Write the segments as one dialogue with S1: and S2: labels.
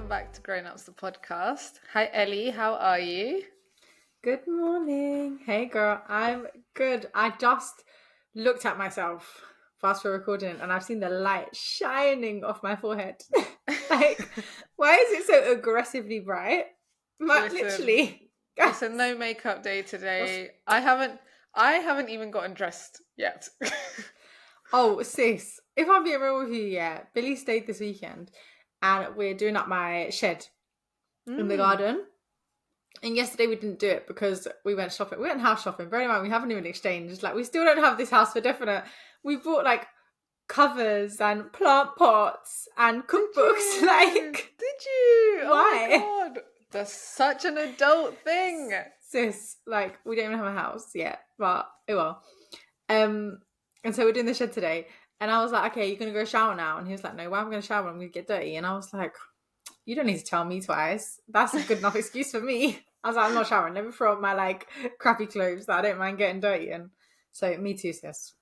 S1: welcome back to Grown Ups the podcast. Hi Ellie, how are you?
S2: Good morning. Hey girl, I'm good. I just looked at myself whilst we're recording and I've seen the light shining off my forehead. Like, why is it so aggressively bright? Literally.
S1: It's a no makeup day today. I haven't even gotten dressed yet.
S2: Oh, sis, if I'm being real with you, yeah, Billy stayed this weekend and we're doing up my shed in the garden. And yesterday we didn't do it because we went shopping. We went house shopping. Bear in mind, we haven't even exchanged. Like, we still don't have this house for definite. We bought like covers and plant pots and cookbooks.
S1: Did you?
S2: Why?
S1: Oh my god, that's such an adult thing.
S2: Sis, like, we don't even have a house yet, but it will. And so we're doing the shed today. And I was like, okay, you're gonna go shower now. And he was like, no, why am I gonna shower? I'm gonna get dirty. And I was like, you don't need to tell me twice. That's a good enough excuse for me. I was like, I'm not showering. Let me throw up my like crappy clothes that I don't mind getting dirty in. So me too, sis.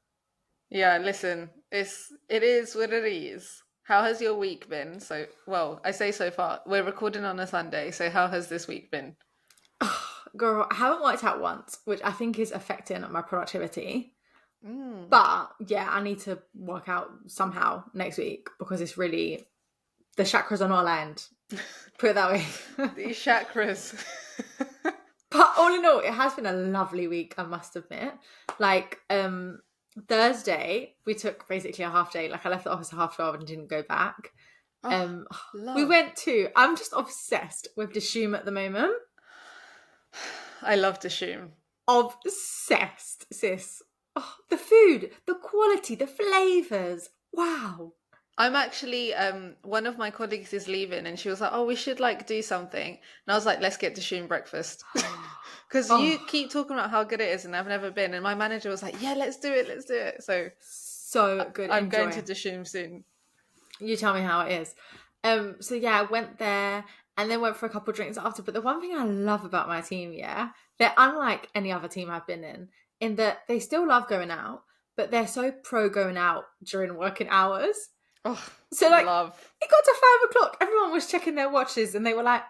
S1: Yeah, listen, it is what it is. How has your week been? So, well, I say so far. We're recording on a Sunday, so how has this week been?
S2: Girl, I haven't worked out once, which I think is affecting my productivity. But yeah, I need to work out somehow next week because it's really, the chakras are not aligned. Put it that way.
S1: These chakras.
S2: But all in all, it has been a lovely week, I must admit. Like, Thursday, we took basically a half day. Like, I left the office at 12:30 and didn't go back. We went to, I'm just obsessed with Dishoom at the moment.
S1: I love Dishoom.
S2: Obsessed, sis. Oh, the food, the quality, the flavours. Wow.
S1: I'm actually, one of my colleagues is leaving and she was like, oh, we should like do something. And I was like, let's get Dishoom breakfast. Because you keep talking about how good it is and I've never been. And my manager was like, yeah, let's do it. So
S2: good.
S1: I'm going to Dishoom soon.
S2: You tell me how it is. So yeah, I went there and then went for a couple of drinks after. But the one thing I love about my team, yeah, they're unlike any other team I've been in that they still love going out, but they're so pro going out during working hours.
S1: Oh,
S2: so like,
S1: love.
S2: It got to 5:00. Everyone was checking their watches and they were like,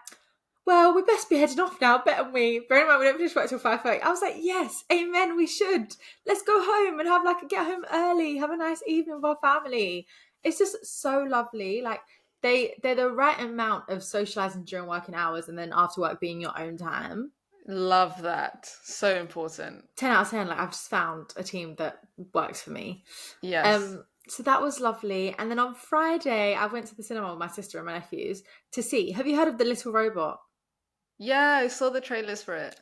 S2: well, we best be heading off now, better we? Bear in mind, we don't finish work till 5:30. I was like, yes, amen, we should. Let's go home and get home early, have a nice evening with our family. It's just so lovely. Like, they're the right amount of socialising during working hours and then after work being your own time.
S1: Love that. So important.
S2: 10 out of 10. Like, I've just found a team that works for me.
S1: Yes.
S2: So that was lovely. And then on Friday, I went to the cinema with my sister and my nephews to see. Have you heard of The Little Robot?
S1: Yeah, I saw the trailers for it.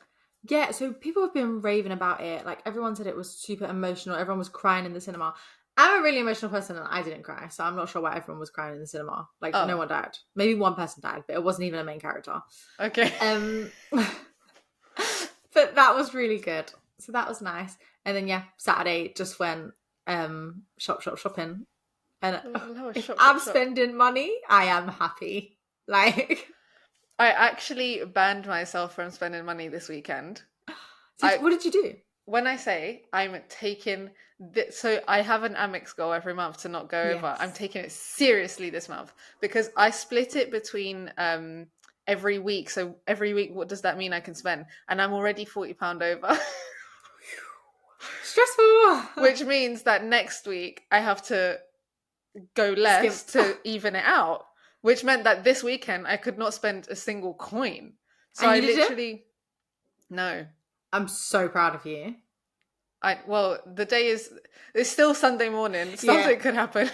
S2: Yeah, so people have been raving about it. Like, everyone said it was super emotional. Everyone was crying in the cinema. I'm a really emotional person and I didn't cry. So I'm not sure why everyone was crying in the cinema. Like, no one died. Maybe one person died, but it wasn't even a main character.
S1: Okay.
S2: But that was really good. So that was nice. And then, yeah, Saturday just went shopping. And I'm spending money, I am happy. Like,
S1: I actually banned myself from spending money this weekend.
S2: What did you do?
S1: When I say I'm taking so I have an Amex goal every month to not go over. I'm taking it seriously this month because I split it between every week. So every week, what does that mean I can spend? And I'm already £40 over.
S2: Stressful.
S1: Which means that next week I have to go less to even it out. Which meant that this weekend I could not spend a single coin. So I literally no.
S2: I'm so proud of you.
S1: The day it's still Sunday morning. Something could happen.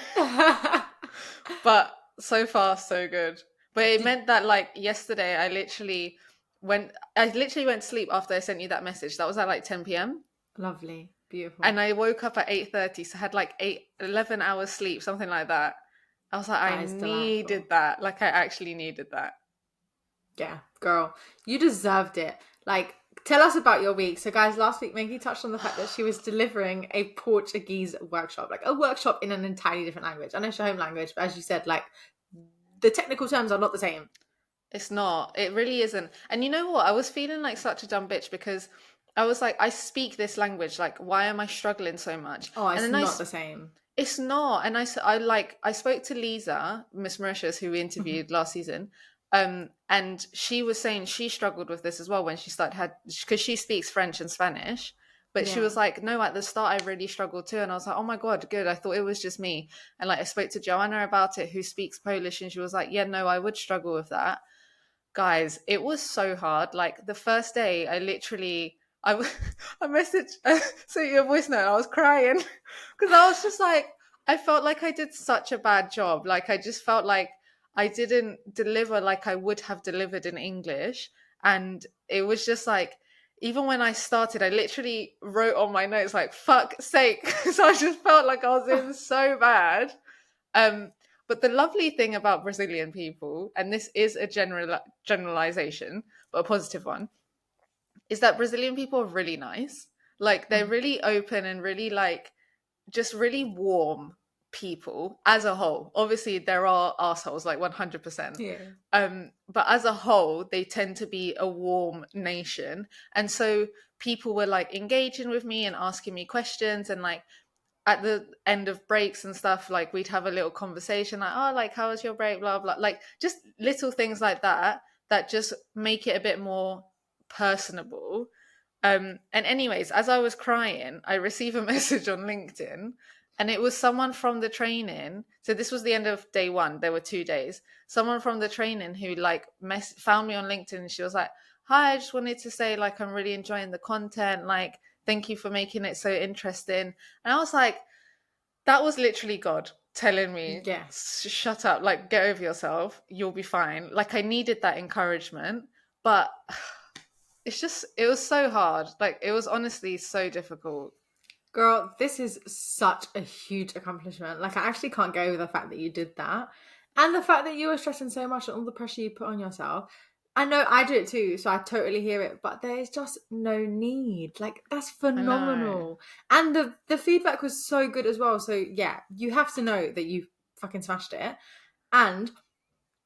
S1: But so far so good. But it meant that like yesterday I literally went to sleep after I sent you that message. That was at like 10 p.m.
S2: Lovely. Beautiful.
S1: And I woke up at 8:30, so I had like 11 hours sleep, something like that. I was like, I needed that. Like, I actually needed that.
S2: Yeah, girl, you deserved it. Like, tell us about your week. So, guys, last week, Maggie touched on the fact that she was delivering a Portuguese workshop, like a workshop in an entirely different language. I know it's your home language, but as you said, like, the technical terms are not the same.
S1: It's not. It really isn't. And you know what? I was feeling like such a dumb bitch because I was like, I speak this language. Like, why am I struggling so much?
S2: Oh, it's not the same.
S1: It's not. And I spoke to Lisa, Miss Mauritius, who we interviewed last season. And she was saying she struggled with this as well when she started had because she speaks French and Spanish. But she
S2: Yeah.
S1: was like, no, at the start I really struggled too. And I was like, oh my God, good. I thought it was just me. And like I spoke to Joanna about it, who speaks Polish, and she was like, yeah, no, I would struggle with that. Guys, it was so hard. Like the first day, I literally, I messaged, so your voice note, I was crying because I was just like, I felt like I did such a bad job. Like I just felt like I didn't deliver like I would have delivered in English. And it was just like, even when I started, I literally wrote on my notes like "fuck sake," so I just felt like I was in so bad. Um, but the lovely thing about Brazilian people, and this is a generalization, but a positive one, is that Brazilian people are really nice. Like they're
S2: Mm.
S1: really open and really like just really warm people as a whole. Obviously, there are assholes, like 100%.
S2: Yeah.
S1: But as a whole, they tend to be a warm nation. And so people were like engaging with me and asking me questions, and like at the end of breaks and stuff, like we'd have a little conversation, like, oh, like, how was your break? Blah, blah. Like just little things like that, that just make it a bit more personable. And anyways, as I was crying, I received a message on LinkedIn, and it was someone from the training. So this was the end of day one. There were 2 days. Someone from the training who like found me on LinkedIn, and she was like, "Hi, I just wanted to say like I'm really enjoying the content. Like, thank you for making it so interesting." And I was like, that was literally God telling me,
S2: Yeah.
S1: Shut up, like, get over yourself. You'll be fine." Like, I needed that encouragement, but it was so hard. Like, it was honestly so difficult.
S2: Girl, this is such a huge accomplishment. Like, I actually can't go with the fact that you did that. And the fact that you were stressing so much and all the pressure you put on yourself. I know I do it too, so I totally hear it, but there's just no need. Like, that's
S1: I know.
S2: phenomenal. And the feedback was so good as well. So yeah, you have to know that you fucking smashed it. And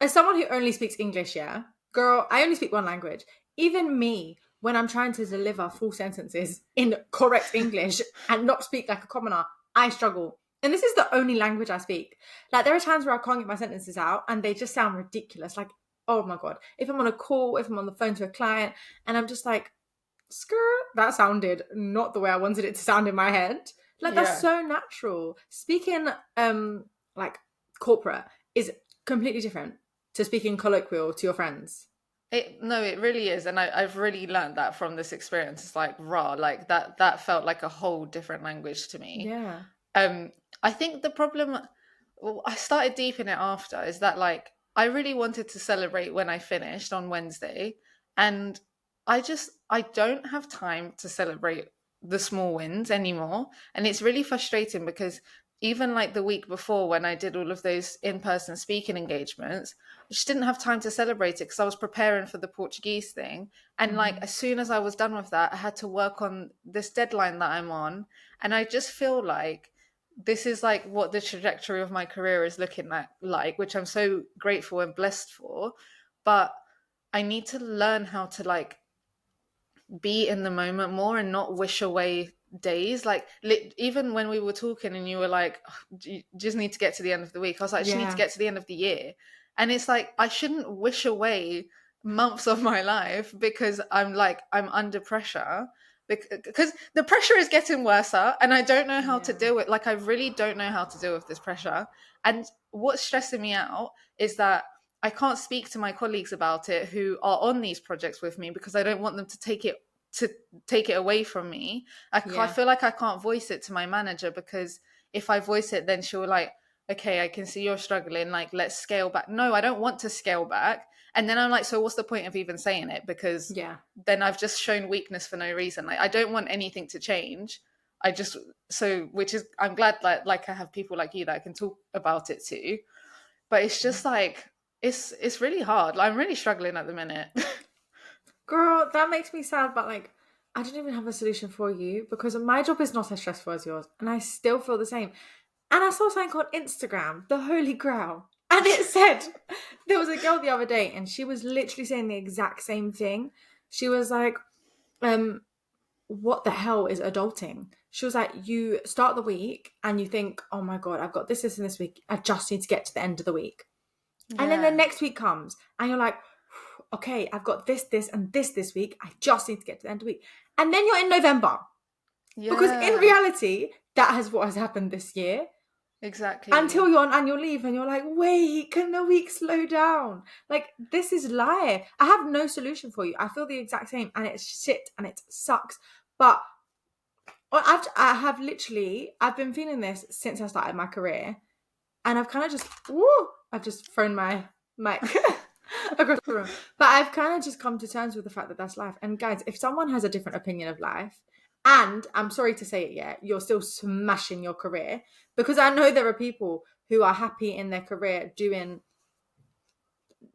S2: as someone who only speaks English, yeah, girl, I only speak one language. Even me, when I'm trying to deliver full sentences in correct English and not speak like a commoner, I struggle. And this is the only language I speak. Like, there are times where I can't get my sentences out and they just sound ridiculous. Like, oh my God. If I'm on a call, if I'm on the phone to a client, and I'm just like, skirt, that sounded not the way I wanted it to sound in my head. Like, that's
S1: Yeah.
S2: so natural. Speaking like corporate is completely different to speaking colloquial to your friends.
S1: No, it really is. And I've really learned that from this experience. It's like raw, like that felt like a whole different language to me.
S2: Yeah.
S1: Um, I think the problem, well, I started deep in it after, is that like I really wanted to celebrate when I finished on Wednesday, and I don't have time to celebrate the small wins anymore, and it's really frustrating because even like the week before when I did all of those in-person speaking engagements, I just didn't have time to celebrate it because I was preparing for the Portuguese thing, and like
S2: Mm-hmm.
S1: as soon as I was done with that, I had to work on this deadline that I'm on, and I just feel like this is like what the trajectory of my career is looking like, which I'm so grateful and blessed for. But I need to learn how to like be in the moment more and not wish away days. Like even when we were talking and you were like, "Oh, you just need to get to the end of the week," I was like, I just need to
S2: Yeah.
S1: get to the end of the year. And it's like I shouldn't wish away months of my life because I'm under pressure, because the pressure is getting worse and I don't know how to
S2: Yeah.
S1: deal with, like, I really don't know how to deal with this pressure. And what's stressing me out is that I can't speak to my colleagues about it who are on these projects with me because I don't want them to take it away from me. I
S2: Yeah.
S1: feel like I can't voice it to my manager because if I voice it, then she'll like, okay, I can see you're struggling. Like, let's scale back. No, I don't want to scale back. And then I'm like, so what's the point of even saying it? Because
S2: Yeah.
S1: then I've just shown weakness for no reason. Like, I don't want anything to change. I just which is, I'm glad that like I have people like you that I can talk about it to. But it's just like it's really hard. Like, I'm really struggling at the minute.
S2: Girl, that makes me sad, but like, I don't even have a solution for you because my job is not as stressful as yours, and I still feel the same. And I saw something on Instagram, the Holy Grail, and it said there was a girl the other day, and she was literally saying the exact same thing. She was like, what the hell is adulting? She was like, you start the week and you think, oh my God, I've got this and this week. I just need to get to the end of the week. And then the
S1: Yeah.
S2: next week comes and you're like, okay, I've got this, and this week. I just need to get to the end of the week. And then you're in November. Because in
S1: Yeah.
S2: reality, that is what has happened this year. Until
S1: Exactly.
S2: you're on annual leave and you're like, wait, can the week slow down? Like, this is life. I have no solution for you. I feel the exact same, and it's shit and it sucks. But I've been feeling this since I started my career. And I've kind of just, I've just thrown my mic across the room. But I've kind of just come to terms with the fact that that's life. And guys, if someone has a different opinion of life, and I'm sorry to say it yet, you're still smashing your career, because I know there are people who are happy in their career doing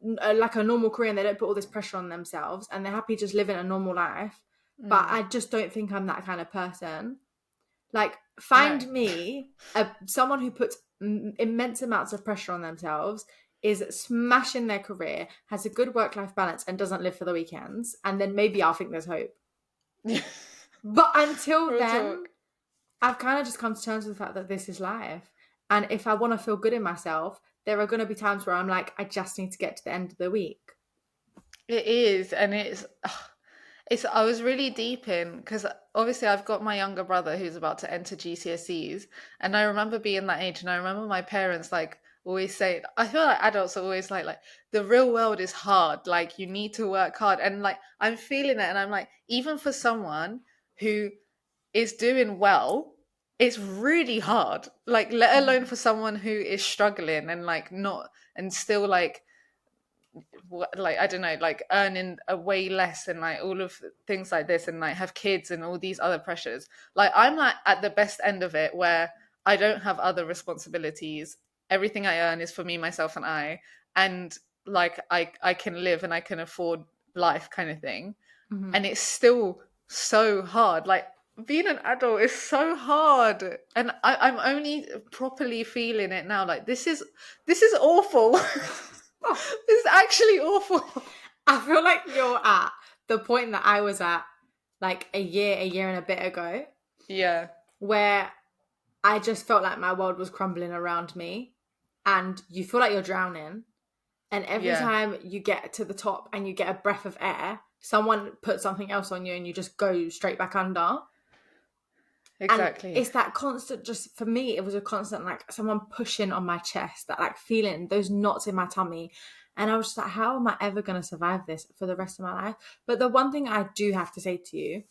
S2: like a normal career and they don't put all this pressure on themselves and they're happy just living a normal life. But I just don't think I'm that kind of person. Like,
S1: No.
S2: find me someone who puts immense amounts of pressure on themselves, is smashing their career, has a good work-life balance, and doesn't live for the weekends, and then maybe I'll think there's hope. But until
S1: Real
S2: then,
S1: talk.
S2: I've kind of just come to terms with the fact that this is life. And if I want to feel good in myself, there are going to be times where I'm like, I just need to get to the end of the week.
S1: It is, and it's. I was really deep in because obviously I've got my younger brother who's about to enter GCSEs, and I remember being that age, and I remember my parents like always say. I feel like adults are always like the real world is hard. Like you need to work hard, and like I'm feeling it, and I'm like even for someone who is doing well, it's really hard. Like let alone for someone who is struggling and like not and still like I don't know, like earning a way less and like all of things like this and like have kids and all these other pressures. Like I'm like at the best end of it where I don't have other responsibilities. Everything I earn is for me, myself, and and like I can live and I can afford life kind of thing.
S2: Mm-hmm.
S1: And it's still so hard. Like being an adult is so hard, and I'm only properly feeling it now. Like this is awful.
S2: Oh,
S1: This is actually awful.
S2: I feel like you're at the point that I was at like a year and a bit ago,
S1: Yeah,
S2: where I just felt like my world was crumbling around me, and you feel like you're drowning. And every
S1: yeah,
S2: time you get to the top and you get a breath of air, someone puts something else on you and you just go straight back under. And
S1: exactly.
S2: it's that constant, just for me, it was a constant, like someone pushing on my chest, that like feeling those knots in my tummy. And I was just like, how am I ever going to survive this for the rest of my life? But the one thing I do have to say to you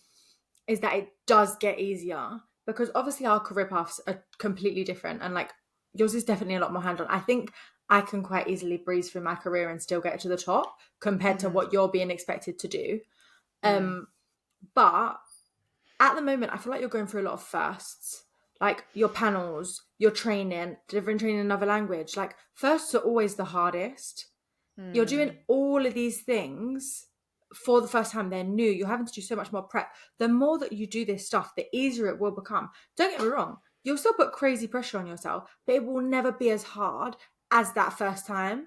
S2: is that it does get easier, because obviously our career paths are completely different. And like yours is definitely a lot more hand-on. I think I can quite easily breeze through my career and still get to the top compared to
S1: Hmm.
S2: what you're being expected to do.
S1: Mm.
S2: But at the moment, I feel like you're going through a lot of firsts, like your panels, your training, delivering training in another language. Like firsts are always the hardest. You're doing
S1: Mm.
S2: all of these things for the first time. They're new. You're having to do so much more prep. The more that you do this stuff, the easier it will become. Don't get me wrong. You'll still put crazy pressure on yourself, but it will never be as hard as that first time.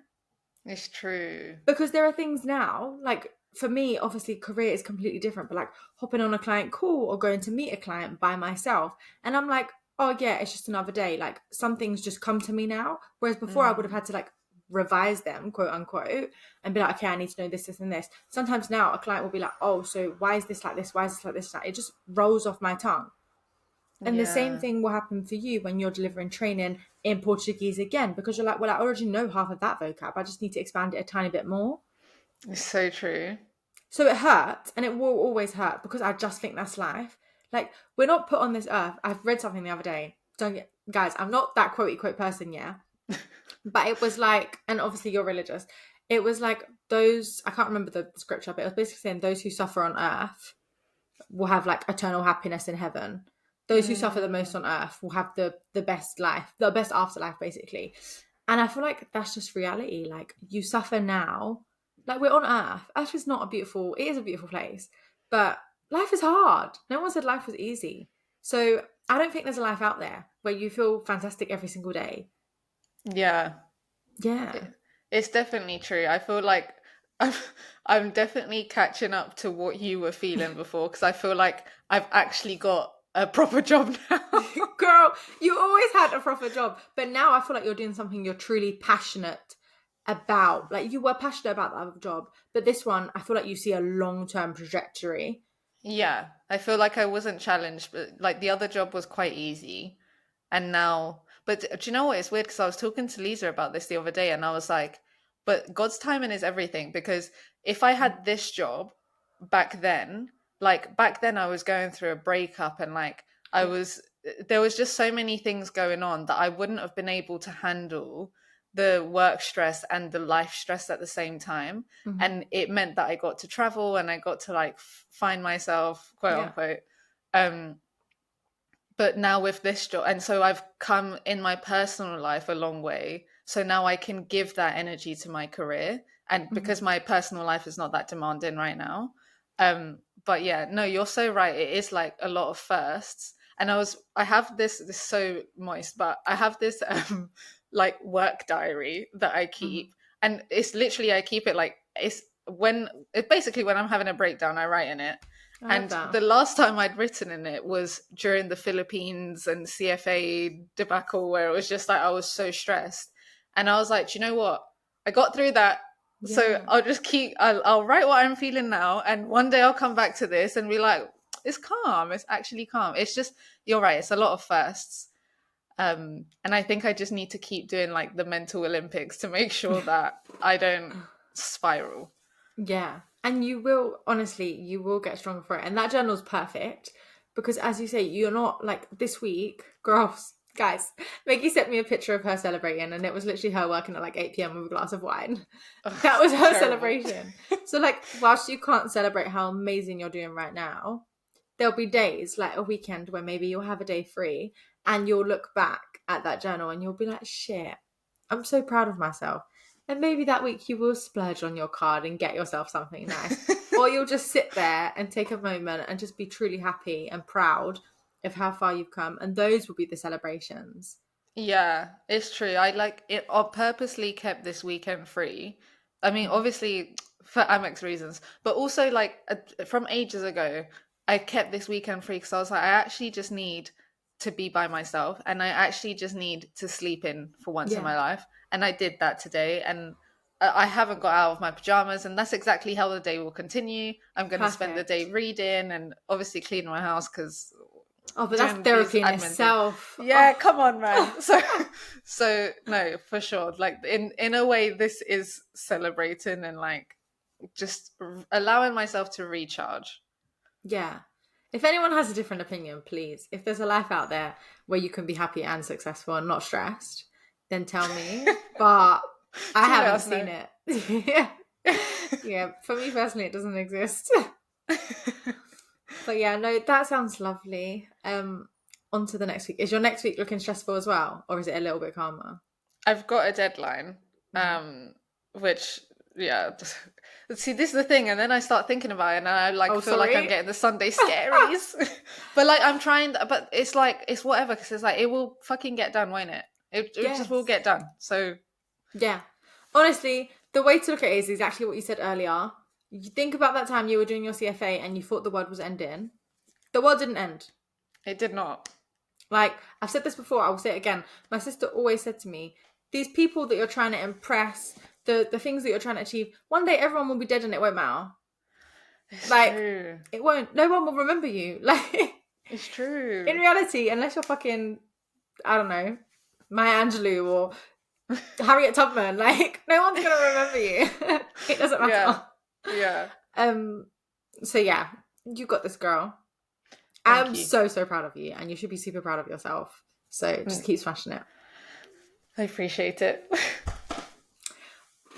S1: It's true.
S2: Because there are things now, like for me, obviously career is completely different, but like hopping on a client call or going to meet a client by myself. And I'm like, oh yeah, it's just another day. Like some things just come to me now. Whereas before I would have
S1: Mm.
S2: had to like revise them, quote unquote, and be like, okay, I need to know this, and this. Sometimes now a client will be like, oh, so why is this like this? Why is this like this? Like, it just rolls off my tongue. And the same
S1: Yeah,
S2: thing will happen for you when you're delivering training in Portuguese again, because you're like, well, I already know half of that vocab. I just need to expand it a tiny bit more.
S1: it's so true.
S2: So it hurts, and it will always hurt, because I just think that's life. Like, we're not put on this earth. I've read something the other day. Don't get, guys, I'm not that quotey quote person, yeah. But it was like, and obviously you're religious. It was like those, I can't remember the scripture, but it was basically saying those who suffer on earth will have like eternal happiness in heaven. Those who suffer the most
S1: Mm.
S2: on earth will have the best life, the best afterlife, basically. And I feel like that's just reality. Like you suffer now. Like we're on earth. Earth is not a beautiful, it is a beautiful place, but life is hard. No one said life was easy. So I don't think there's a life out there where you feel fantastic every single day.
S1: Yeah,
S2: Yeah.
S1: it, it's definitely true. I feel like I'm, I'm definitely catching up to what you were feeling before because I feel like I've actually got a proper job now.
S2: Girl, you always had a proper job, but now I feel like you're doing something you're truly passionate about, like, you were passionate about the other job, but this one, I feel like you see a long-term trajectory.
S1: Yeah, I feel like I wasn't challenged, but like the other job was quite easy. And now, but do you know what? It's weird because I was talking to Lisa about this the other day, and I was like, but God's timing is everything. Because if I had this job back then, like back then I was going through a breakup, and like I
S2: Yeah.
S1: was, there was just so many things going on that I wouldn't have been able to handle the work stress and the life stress at the same time.
S2: Mhm.
S1: And it meant that I got to travel and I got to like find myself, quote
S2: Yeah.
S1: unquote. Um, but now with this job, and so I've come in my personal life a long way, so now I can give that energy to my career, and
S2: Mhm.
S1: because my personal life is not that demanding right now. But yeah, no, you're so right, it is like a lot of firsts. And I have this is so moist, but I have this like work diary that I
S2: Mhm.
S1: keep, and it's literally, I keep it like, it's basically when I'm having a breakdown, I write in it.
S2: I love
S1: And
S2: that.
S1: the last time I'd written in it was during the Philippines and CFA debacle, where it was just like I was so stressed. And I was like, "Do you know what? I got through that. So
S2: Yeah.
S1: I'll write what I'm feeling now. And one day I'll come back to this and be like, it's calm. It's actually calm. It's just, you're right. It's a lot of firsts. And I think I just need to keep doing like the mental Olympics to make sure that I don't spiral.
S2: Yeah. And you will, honestly, you will get stronger for it. And that journal's perfect because, as you say, you're not like this week, girls, guys. Maggie sent me a picture of her celebrating, and it was literally her working at like 8 p.m. with a glass of wine.
S1: Ugh,
S2: That was her
S1: terrible.
S2: celebration. So, like, whilst you can't celebrate how amazing you're doing right now, there'll be days like a weekend where maybe you'll have a day free and you'll look back at that journal and you'll be like, shit, I'm so proud of myself. And maybe that week you will splurge on your card and get yourself something nice. Or you'll just sit there and take a moment and just be truly happy and proud of how far you've come. And those will be the celebrations.
S1: Yeah, it's true. I like it. I purposely kept this weekend free. I mean,
S2: Mhm.
S1: obviously for Amex reasons, but also like from ages ago, I kept this weekend free because I was like, I actually just need to be by myself, and I actually just need to sleep in for once in
S2: Yeah,
S1: my life. And I did that today, and I haven't got out of my pajamas, and that's exactly how the day will continue. I'm going to spend the day
S2: perfect.
S1: reading and obviously cleaning my house because
S2: Oh, but that's
S1: doing these
S2: therapy in
S1: admin things.
S2: itself.
S1: Yeah,
S2: Oh.
S1: come on, man. So no, for sure. Like in a way, this is celebrating and like just allowing myself to recharge.
S2: Yeah. If anyone has a different opinion, please, if there's a life out there where you can be happy and successful and not stressed, then tell me. But I
S1: Do let
S2: haven't
S1: us
S2: seen
S1: know.
S2: it. Yeah. Yeah. For me personally, it doesn't exist. But yeah, no, that sounds lovely. On to the next week. Is your next week looking stressful as well? Or is it a little bit calmer?
S1: I've got a deadline,
S2: Mhm.
S1: which yeah. See, this is the thing, and then I start thinking about it, and I like
S2: Oh,
S1: feel like I'm
S2: sorry.
S1: getting the Sunday scaries. But like I'm trying, but it's like it's whatever because it's like it will fucking get done, won't it? It just will
S2: Yes.
S1: get done. So
S2: Yeah. Honestly, the way to look at it is exactly what you said earlier. You think about that time you were doing your CFA and you thought the world was ending. The world didn't end.
S1: it did not.
S2: Like, I've said this before, I will say it again. My sister always said to me, these people that you're trying to impress, the things that you're trying to achieve, one day everyone will be dead and it won't matter.
S1: It's
S2: Like,
S1: true.
S2: it won't. No one will remember you. Like,
S1: It's
S2: in
S1: true.
S2: reality, unless you're fucking, I don't know, Maya Angelou or Harriet Tubman, like, no one's going to remember you. It doesn't
S1: Yeah.
S2: matter.
S1: Yeah.
S2: Um, so yeah, you got this, girl.
S1: Thank
S2: I'm
S1: you.
S2: so, so proud of you, and you should be super proud of yourself. So just
S1: Mm,
S2: keep smashing it.
S1: I appreciate it.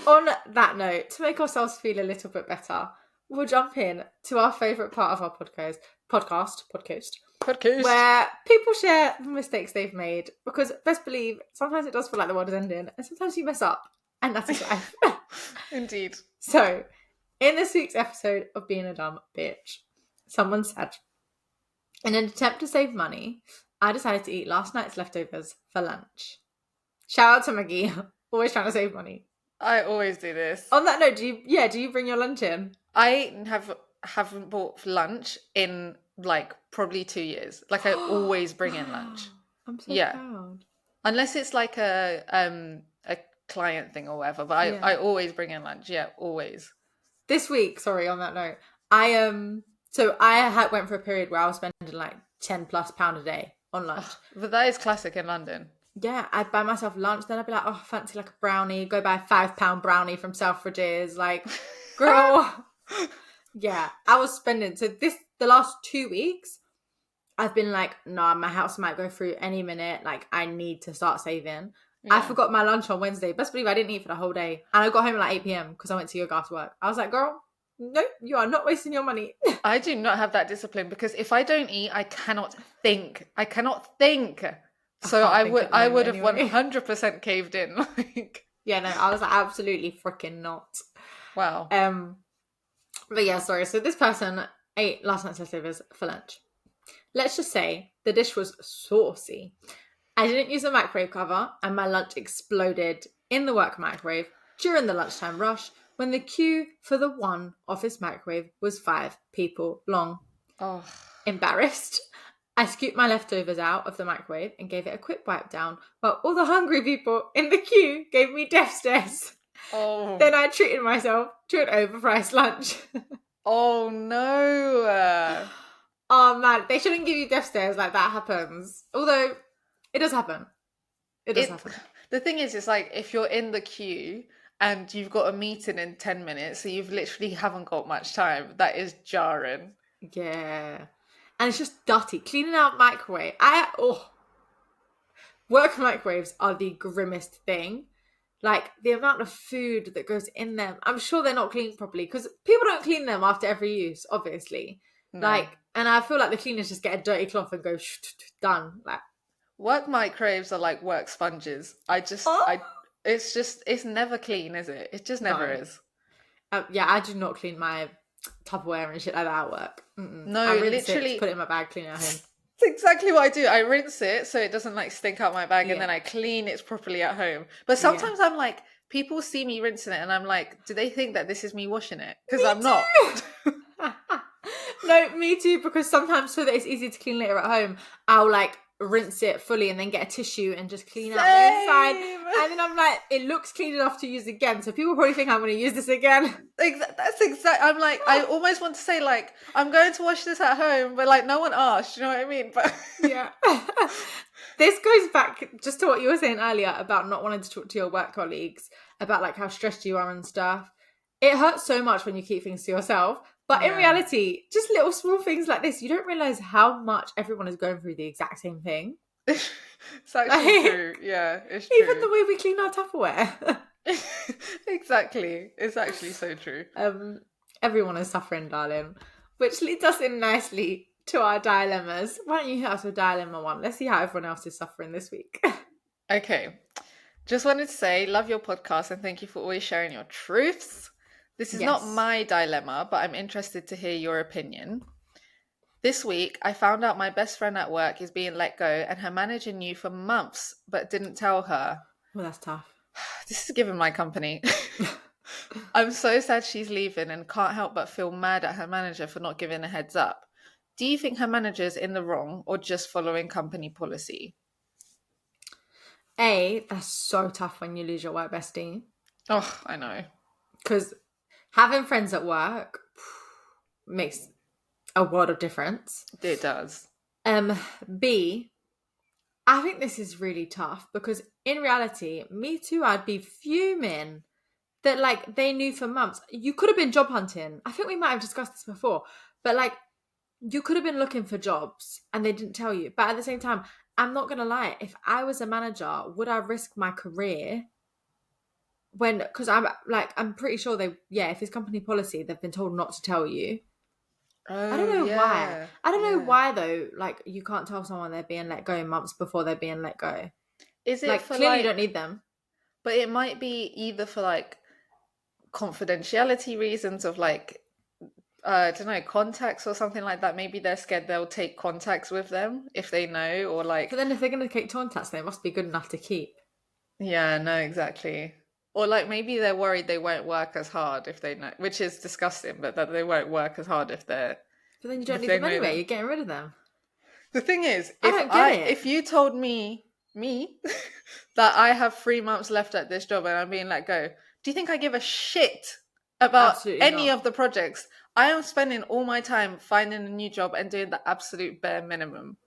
S2: On that note, to make ourselves feel a little bit better, we'll jump in to our favourite part of our podcast,
S1: Podcast.
S2: where people share the mistakes they've made. Because best believe, sometimes it does feel like the world is ending, and sometimes you mess up, and that is life.
S1: Indeed.
S2: So, in this week's episode of Being a Dumb Bitch, someone said, in an attempt to save money, I decided to eat last night's leftovers for lunch. Shout out to Maggie, always trying to save money.
S1: I always do this.
S2: On that note, do you bring your lunch in?
S1: I haven't bought lunch in like probably 2 years. Like I always bring in
S2: Wow.
S1: lunch.
S2: I'm so
S1: Yeah.
S2: proud.
S1: Unless it's like a client thing or whatever. But I always bring in lunch. Yeah, always.
S2: This week, sorry, on that note, went for a period where I was spending like £10+ a day on lunch.
S1: Oh, but that is classic in London.
S2: Yeah, I'd buy myself lunch, then I'd be like, oh, I fancy like a brownie, go buy a £5 brownie from Selfridges, like, girl. Yeah, I was spending, the last 2 weeks, I've been like, nah, my house might go through any minute, like, I need to start saving. Yeah. I forgot my lunch on Wednesday. Best believe I didn't eat for the whole day. And I got home at like 8 p.m. because I went to yoga after work. I was like, girl, no, you are not wasting your money.
S1: I do not have that discipline because if I don't eat, I cannot think. So I would have 100% caved in.
S2: Yeah, no, I was like, absolutely freaking not.
S1: Wow.
S2: But yeah, sorry. So this person ate last night's leftovers for lunch. Let's just say the dish was saucy. I didn't use a microwave cover and my lunch exploded in the work microwave during the lunchtime rush when the queue for the one office microwave was 5 people long.
S1: Oh.
S2: Embarrassed, I scooped my leftovers out of the microwave and gave it a quick wipe down, while all the hungry people in the queue gave me death stares.
S1: Oh.
S2: Then I treated myself to an overpriced lunch.
S1: Oh no.
S2: Oh man, they shouldn't give you death stares like that happens. Although, it does happen. It does happen.
S1: The thing is, it's like if you're in the queue and you've got a meeting in 10 minutes, so you've literally haven't got much time. That is jarring.
S2: Yeah. And it's just dirty. Cleaning out microwave. Work microwaves are the grimmest thing. Like, the amount of food that goes in them. I'm sure they're not cleaned properly because people don't clean them after every use, obviously. No. And I feel like the cleaners just get a dirty cloth and go, done. Like,
S1: work microwaves are like work sponges. It's never clean, is it? It just never is.
S2: Yeah, I do not clean my Tupperware and shit like that at work.
S1: No,
S2: I rinse
S1: literally
S2: it, put it in my bag, clean it at home.
S1: That's exactly what I do. I rinse it so it doesn't like stink out my bag, and then I clean it properly at home. But sometimes I'm like, people see me rinsing it, and I'm like, do they think that this is me washing it? Because I'm not.
S2: No, me too. Because sometimes, so that it's easy to clean later at home, I'll like rinse it fully and then get a tissue and just clean out the inside. And then I'm like, it looks clean enough to use again. So people probably think I'm going to use this again.
S1: That's exact. I'm like, I almost want to say like, I'm going to wash this at home, but like no one asked. You know what I mean? But
S2: yeah. This goes back just to what you were saying earlier about not wanting to talk to your work colleagues about like how stressed you are and stuff. It hurts so much when you keep things to yourself. But in reality, just little small things like this, you don't realise how much everyone is going through the exact same thing.
S1: It's actually true. Yeah, it's true.
S2: Even the way we clean our Tupperware.
S1: Exactly. It's actually so true.
S2: Everyone is suffering, darling. Which leads us in nicely to our dilemmas. Why don't you hit us with dilemma 1? Let's see how everyone else is suffering this week.
S1: Okay. Just wanted to say, love your podcast and thank you for always sharing your truths. This is not my dilemma, but I'm interested to hear your opinion. This week, I found out my best friend at work is being let go and her manager knew for months, but didn't tell her.
S2: Well, that's tough.
S1: This is giving my company. I'm so sad she's leaving and can't help but feel mad at her manager for not giving a heads up. Do you think her manager's in the wrong or just following company policy?
S2: That's so tough when you lose your work bestie.
S1: Oh, I know.
S2: Because having friends at work makes a world of difference.
S1: It does.
S2: B, I think this is really tough because in reality, me too, I'd be fuming that like they knew for months. You could have been job hunting. I think we might have discussed this before, but like you could have been looking for jobs and they didn't tell you. But at the same time, I'm not going to lie. If I was a manager, would I risk my career because I'm pretty sure if it's company policy, they've been told not to tell you. I don't know why. I don't know why though. Like you can't tell someone they're being let go months before they're being let go.
S1: Is it
S2: like
S1: for
S2: clearly you don't need them?
S1: But it might be either for like confidentiality reasons of like I don't know, contacts or something like that. Maybe they're scared they'll take contacts with them if they know or like.
S2: But then if they're going to take contacts, they must be good enough to keep.
S1: Yeah, no, exactly. Or like maybe they're worried they won't work as hard if they know, which is disgusting, but that they won't work as hard if they're.
S2: But then you don't need them anyway. You're getting rid of them.
S1: The thing is, if you told me me that I have 3 months left at this job and I'm being let go. Do you think I give a shit about
S2: Absolutely
S1: any
S2: not.
S1: of the projects? I am spending all my time finding a new job and doing the absolute bare minimum.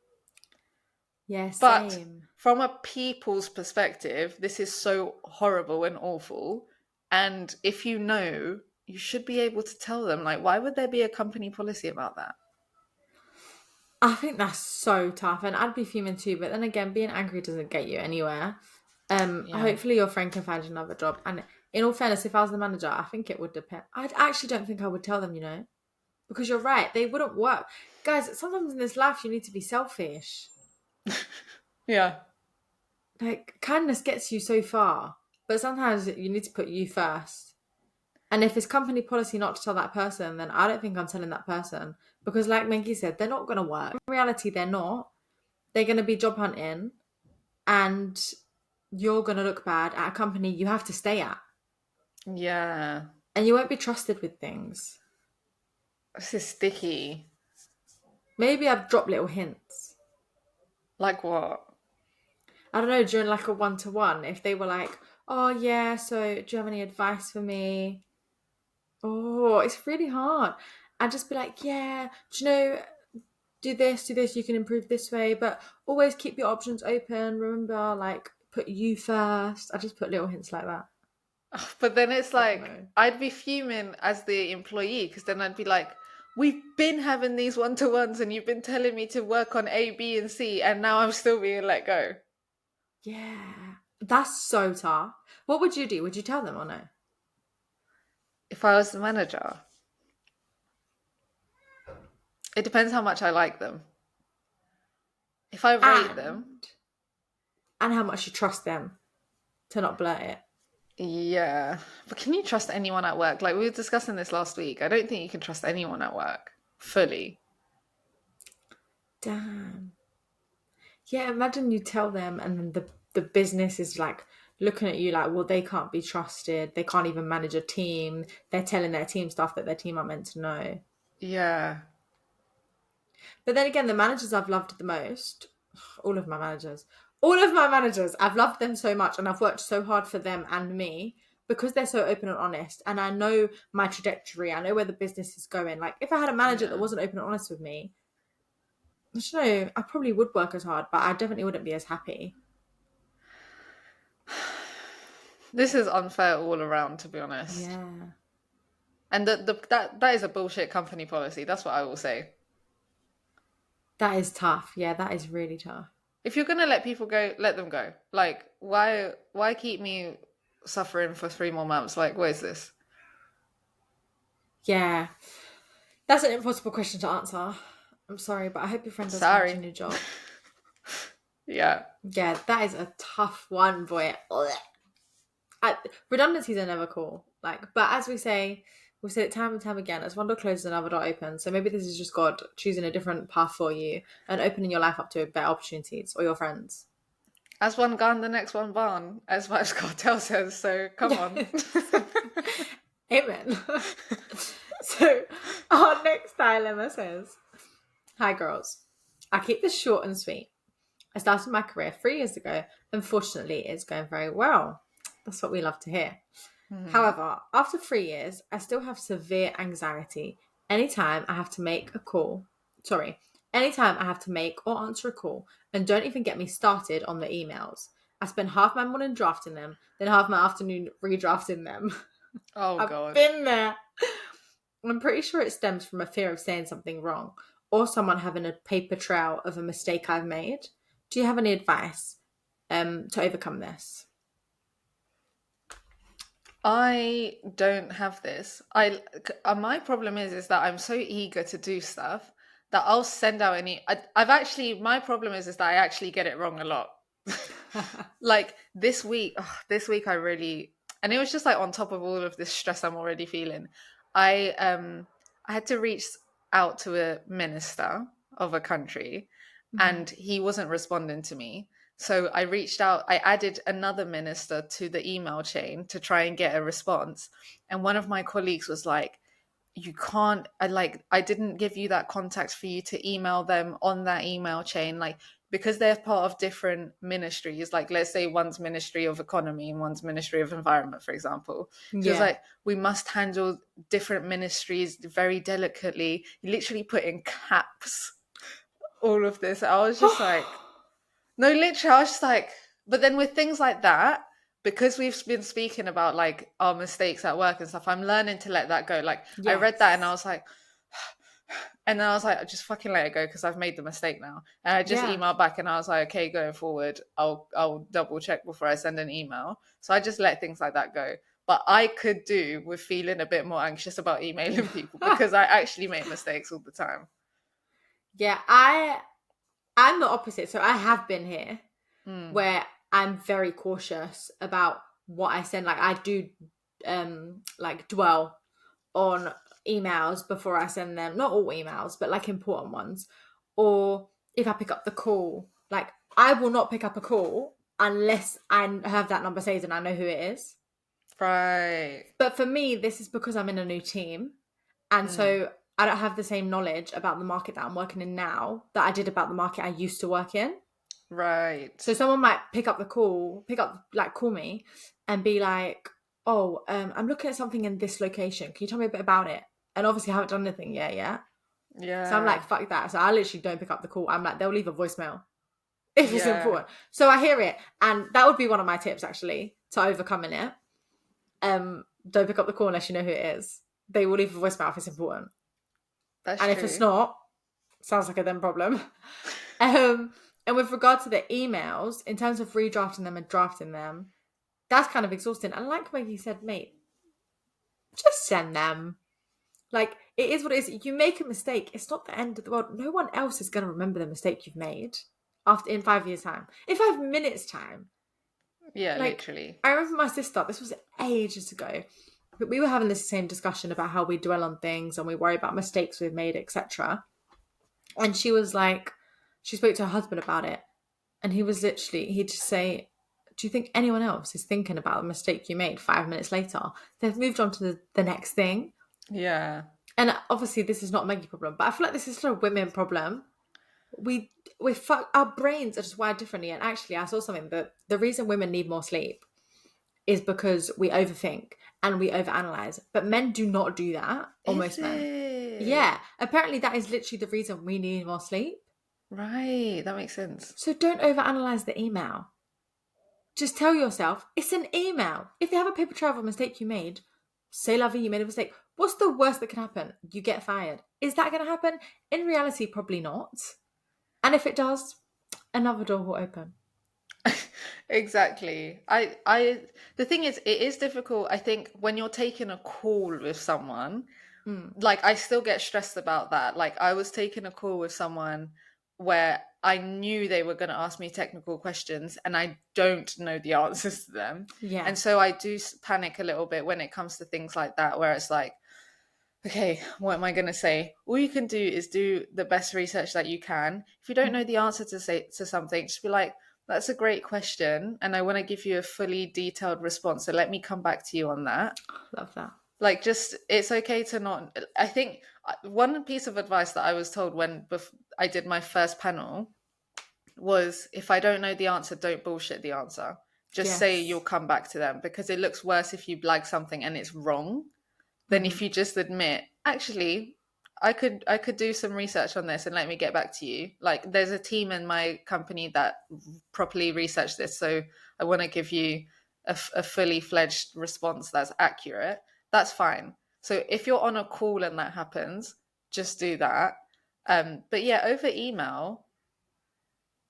S2: Yeah,
S1: But
S2: same.
S1: from a people's perspective, this is so horrible and awful. And if you know, you should be able to tell them. Like, why would there be a company policy about that?
S2: I think that's so tough, and I'd be fuming too. But then again, being angry doesn't get you anywhere.
S1: Yeah.
S2: Hopefully your friend can find you another job. And in all fairness, if I was the manager, I think it would depend. I actually don't think I would tell them, because you're right, they wouldn't work. Guys, sometimes in this life you need to be selfish.
S1: Yeah.
S2: Like kindness gets you so far, but sometimes you need to put you first. And if it's company policy not to tell that person, then I don't think I'm telling that person. Because like Maggie said, they're not going to work. In reality, they're not. They're going to be job hunting and you're going to look bad at a company you have to stay at.
S1: Yeah.
S2: And you won't be trusted with things.
S1: This is sticky.
S2: Maybe I've dropped little hints.
S1: Like what?
S2: I don't know, during like a one-to-one, if they were like, oh yeah, so do you have any advice for me? Oh, it's really hard. I'd just be like, yeah, do you know, do this, you can improve this way, but always keep your options open. Remember, like, put you first. I just put little hints like that.
S1: But then it's
S2: I don't
S1: like,
S2: know.
S1: I'd be fuming as the employee because then I'd be like, we've been having these one-to-ones and you've been telling me to work on A, B, and C, and now I'm still being let go.
S2: Yeah, that's so tough. What would you do? Would you tell them or no?
S1: If I was the manager, it depends how much I like them. If I rate them,
S2: And how much you trust them to not blurt it.
S1: yeah. But can you trust anyone at work? Like we were discussing this last week. I don't think you can trust anyone at work fully.
S2: Damn. Yeah, imagine you tell them and then the business is like looking at you like, well, they can't be trusted. They can't even manage a team. They're telling their team stuff that their team aren't meant to know.
S1: Yeah.
S2: But then again, the managers I've loved the most, all of my managers, I've loved them so much and I've worked so hard for them and me because they're so open and honest. And I know my trajectory. I know where the business is going. Like if I had a manager that
S1: Yeah.
S2: wasn't open and honest with me, I don't know, I probably would work as hard, but I definitely wouldn't be as happy.
S1: This is unfair all around, to be honest.
S2: Yeah.
S1: And that is a bullshit company policy. That's what I will say.
S2: That is tough. Yeah, that is really tough.
S1: If you're gonna let people go, let them go. Like, why keep me suffering for 3 more months? Like, what is this?
S2: Yeah. That's an impossible question to answer. I'm sorry, but I hope your friend does find you a
S1: Sorry.
S2: new job.
S1: Yeah.
S2: Yeah, that is a tough one, boy. Redundancies are never cool. Like, but as we say, we've said it time and time again, as one door closes, another door opens. So maybe this is just God choosing a different path for you and opening your life up to better opportunities or your friends.
S1: As one gone, the next one barn, as Vibes Cartel says. So come on.
S2: Amen. So our next dilemma says, hi girls. I keep this short and sweet. I started my career 3 years ago. Unfortunately, it's going very well. That's what we love to hear. However, after 3 years, I still have severe anxiety anytime I have to make a call. Sorry, anytime I have to make or answer a call, and don't even get me started on the emails. I spend half my morning drafting them, then half my afternoon redrafting them.
S1: Oh
S2: I've
S1: God.
S2: been there. I'm pretty sure it stems from a fear of saying something wrong or someone having a paper trail of a mistake I've made. Do you have any advice to overcome this?
S1: I don't have this. My problem is that I'm so eager to do stuff that I'll send out I've actually my problem is that I actually get it wrong a lot. Like this week I really, and it was just like on top of all of this stress I'm already feeling. I had to reach out to a minister of a country and he wasn't responding to me. So I reached out, I added another minister to the email chain to try and get a response. And one of my colleagues was like, you can't, I didn't give you that contact for you to email them on that email chain. Like, because they're part of different ministries, like let's say one's Ministry of Economy and one's Ministry of Environment, for example. She was
S2: Yeah.
S1: like, we must handle different ministries very delicately. You literally put in caps all of this. I was just like, no, literally, I was just like, but then with things like that, because we've been speaking about like our mistakes at work and stuff, I'm learning to let that go. Like I read that and I was like, and then I was like, just fucking let it go because I've made the mistake now. And I just emailed back and I was like, okay, going forward, I'll double check before I send an email. So I just let things like that go. But I could do with feeling a bit more anxious about emailing people because I actually make mistakes all the time.
S2: Yeah, I'm the opposite. So I have been here where I'm very cautious about what I send. Like I do like dwell on emails before I send them. Not all emails, but like important ones. Or if I pick up the call, like I will not pick up a call unless I have that number saved and I know who it is.
S1: Right.
S2: But for me, this is because I'm in a new team. And so I don't have the same knowledge about the market that I'm working in now that I did about the market I used to work in.
S1: Right.
S2: So someone might call me and be like, oh, I'm looking at something in this location. Can you tell me a bit about it? And obviously I haven't done anything yet.
S1: Yeah.
S2: So I'm like, fuck that. So I literally don't pick up the call. I'm like, they'll leave a voicemail if it's important. So I hear it. And that would be one of my tips actually to overcoming it. Don't pick up the call unless you know who it is. They will leave a voicemail if it's important.
S1: That's
S2: and
S1: true.
S2: If it's not, sounds like a them problem. And with regard to the emails, in terms of redrafting them and drafting them, that's kind of exhausting. And like Maggie said, mate, just send them. Like, it is what it is. You make a mistake, it's not the end of the world. No one else is going to remember the mistake you've made in 5 years' time. In 5 minutes' time.
S1: Yeah, like, literally.
S2: I remember my sister, this was ages ago, but we were having this same discussion about how we dwell on things and we worry about mistakes we've made, etc. And she was like, she spoke to her husband about it. And he was literally, he'd just say, do you think anyone else is thinking about the mistake you made 5 minutes later? They've moved on to the next thing.
S1: Yeah.
S2: And obviously this is not a Maggie problem, but I feel like this is still a women problem. We our brains are just wired differently. And actually I saw something that the reason women need more sleep is because we overthink and we overanalyze. But men do not do that. Or most men. Yeah. Apparently that is literally the reason we need more sleep.
S1: Right. That makes sense.
S2: So don't overanalyze the email. Just tell yourself, it's an email. If they have a paper trail of a mistake you made, say la vie, you made a mistake. What's the worst that can happen? You get fired. Is that going to happen? In reality, probably not. And if it does, another door will open.
S1: Exactly. The thing is, it is difficult, I think, when you're taking a call with someone. Like, I still get stressed about that. Like, I was taking a call with someone where I knew they were going to ask me technical questions and I don't know the answers to them.
S2: Yeah.
S1: And so I do panic a little bit when it comes to things like that, where it's like, okay, what am I going to say? All you can do is do the best research that you can. If you don't know the answer to something, just be like, that's a great question. And I want to give you a fully detailed response. So let me come back to you on that.
S2: Love that.
S1: Like, just, it's okay to not, I think one piece of advice that I was told when I did my first panel was, if I don't know the answer, don't bullshit the answer. Just say you'll come back to them, because it looks worse if you blag something and it's wrong than if you just admit, actually, I could do some research on this and let me get back to you. Like, there's a team in my company that properly researched this, so I want to give you a fully fledged response that's accurate. That's fine. So if you're on a call and that happens, just do that. But yeah, over email,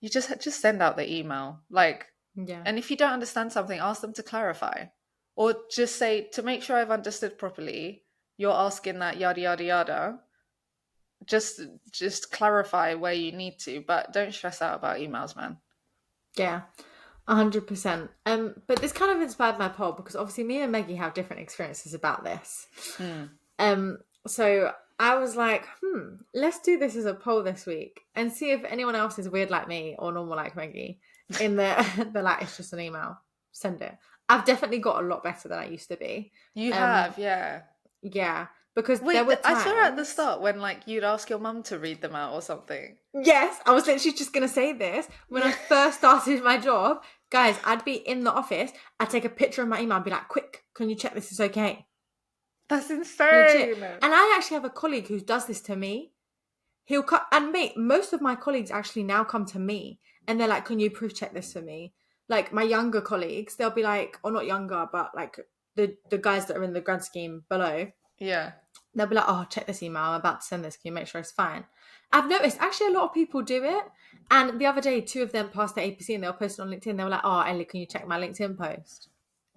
S1: you just send out the email. Like, and if you don't understand something, ask them to clarify. Or just say, to make sure I've understood properly, you're asking that yada, yada, yada. Just clarify where you need to, but don't stress out about emails, man.
S2: Yeah, 100%. But this kind of inspired my poll, because obviously me and Maggie have different experiences about this. So I was like, let's do this as a poll this week and see if anyone else is weird like me or normal like Maggie. In the like, it's just an email, send it. I've definitely got a lot better than I used to be.
S1: You have, yeah.
S2: Yeah, Because
S1: Wait,
S2: there were
S1: I saw at the
S2: times.
S1: start when like you'd ask your mum to read them out or something.
S2: Yes, I was literally just going to say this. When I first started my job, guys, I'd be in the office, I'd take a picture of my email and be like, quick, can you check this is okay?
S1: That's
S2: Legit.
S1: insane.
S2: And I actually have a colleague who does this to me. He'll cut, and mate, most of my colleagues actually now come to me and they're like, can you proof check this for me? Like my younger colleagues, they'll be like, or not younger, but like the guys that are in the grad scheme below,
S1: Yeah.
S2: they'll be like, oh, check this email, I'm about to send this, can you make sure it's fine? I've noticed actually a lot of people do it. And the other day, 2 of them passed their APC and they were posted on LinkedIn. They were like, oh, Ellie, can you check my LinkedIn post?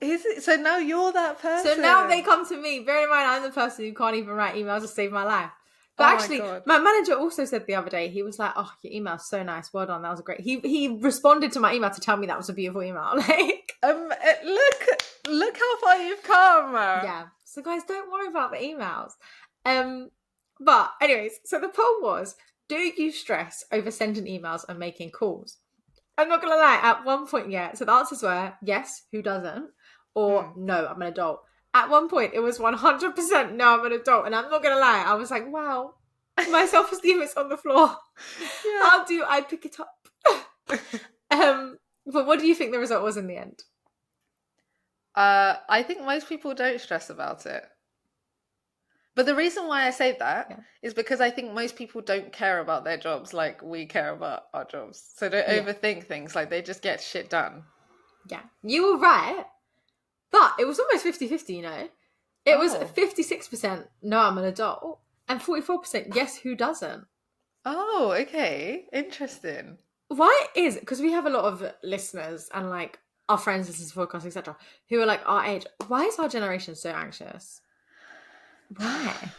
S1: Is it so now you're that person?
S2: So now they come to me. Bear in mind, I'm the person who can't even write emails to save my life. But
S1: Oh my
S2: actually,
S1: God.
S2: my manager also said the other day, he was like, oh, your email's so nice. Well done. That was great. He responded to my email to tell me that was a beautiful email. Like,
S1: Look how far you've come.
S2: yeah. So guys, don't worry about the emails. But anyways, so the poll was, do you stress over sending emails and making calls? I'm not going to lie, at one point, yeah. So the answers were yes, who doesn't? Or no, I'm an adult. At one point, it was 100% no, I'm an adult. And I'm not going to lie, I was like, wow, my self-esteem is on the floor.
S1: Yeah.
S2: How do I pick it up? But what do you think the result was in the end?
S1: I think most people don't stress about it. But the reason why I say that is because I think most people don't care about their jobs like we care about our jobs. So they don't overthink things, like they just get shit done.
S2: Yeah, you were right. But it was almost 50-50, you know? It was 56% no, I'm an adult, and 44% yes, who doesn't?
S1: Oh, okay. Interesting.
S2: Why is it? Because we have a lot of listeners and like our friends listen to podcasts, etc., who are like our age. Why is our generation so anxious? Why?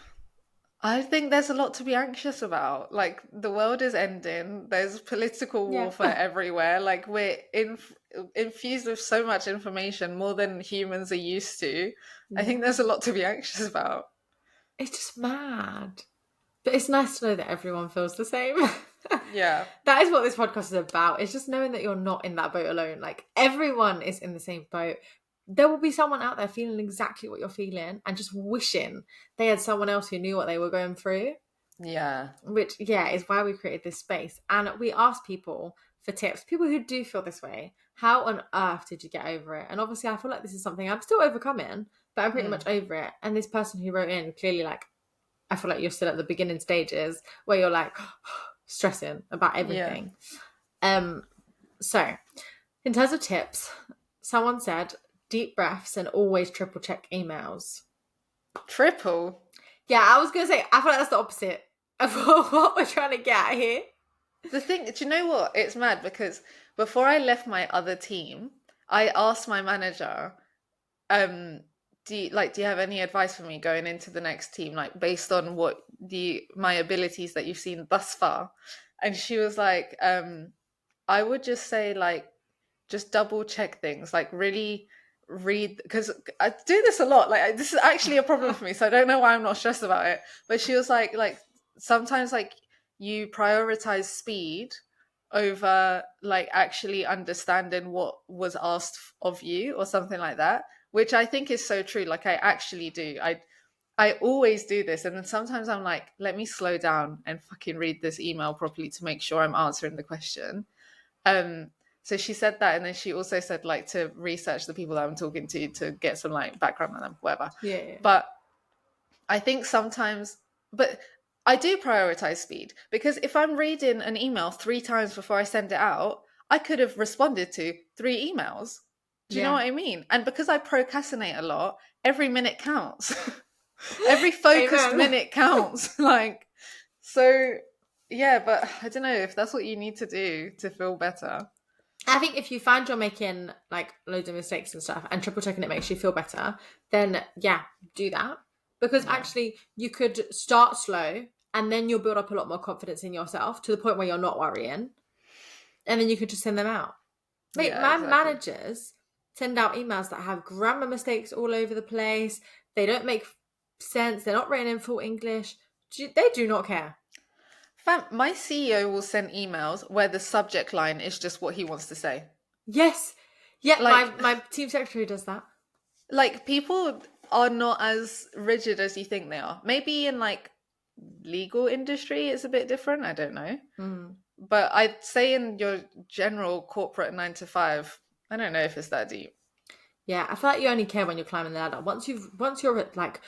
S1: I think there's a lot to be anxious about. Like, the world is ending. There's political warfare everywhere. Like, we're infused with so much information, more than humans are used to. I think there's a lot to be anxious about.
S2: It's just mad. But it's nice to know that everyone feels the same.
S1: Yeah.
S2: That is what this podcast is about. It's just knowing that you're not in that boat alone. Like, everyone is in the same boat. There will be someone out there feeling exactly what you're feeling and just wishing they had someone else who knew what they were going through.
S1: Yeah.
S2: Which, yeah, is why we created this space. And we asked people for tips. People who do feel this way. How on earth did you get over it? And obviously, I feel like this is something I'm still overcoming, but I'm pretty much over it. And this person who wrote in, clearly, like, I feel like you're still at the beginning stages where you're like stressing about everything. So, in terms of tips, someone said deep breaths and always triple check emails.
S1: Triple?
S2: Yeah, I was going to say, I feel like that's the opposite of what we're trying to get at here.
S1: The thing, do you know what? It's mad because before I left my other team, I asked my manager, do you have any advice for me going into the next team, like based on what my abilities that you've seen thus far? And she was like, I would just say, like, just double check things, like really read, because I do this a lot. Like, this is actually a problem for me, so I don't know why I'm not stressed about it. But she was like sometimes like you prioritize speed over like actually understanding what was asked of you or something like that, which I think is so true. Like, I actually do. I always do this, and then sometimes I'm like, let me slow down and fucking read this email properly to make sure I'm answering the question. So she said that, and then she also said like to research the people that I'm talking to get some like background on them, whatever.
S2: Yeah.
S1: But I think sometimes, but I do prioritize speed, because if I'm reading an email 3 times before I send it out, I could have responded to 3 emails. Do you know what I mean? And because I procrastinate a lot, every minute counts. Every focused minute counts. Like, so yeah, but I don't know if that's what you need to do to feel better.
S2: I think if you find you're making like loads of mistakes and stuff and triple checking it makes you feel better, then yeah, do that. Because actually you could start slow and then you'll build up a lot more confidence in yourself to the point where you're not worrying. And then you could just send them out. Mate, managers send out emails that have grammar mistakes all over the place. They don't make sense. They're not written in full English. They do not care.
S1: Fam, my CEO will send emails where the subject line is just what he wants to say.
S2: Yes. Yeah,
S1: like,
S2: my team secretary does that.
S1: Like, people, are not as rigid as you think they are. Maybe in like legal industry it's a bit different. I don't know.
S2: Mm.
S1: But I'd say in your general corporate 9 to 5, I don't know if it's that deep.
S2: Yeah, I feel like you only care when you're climbing the ladder. Once you're at like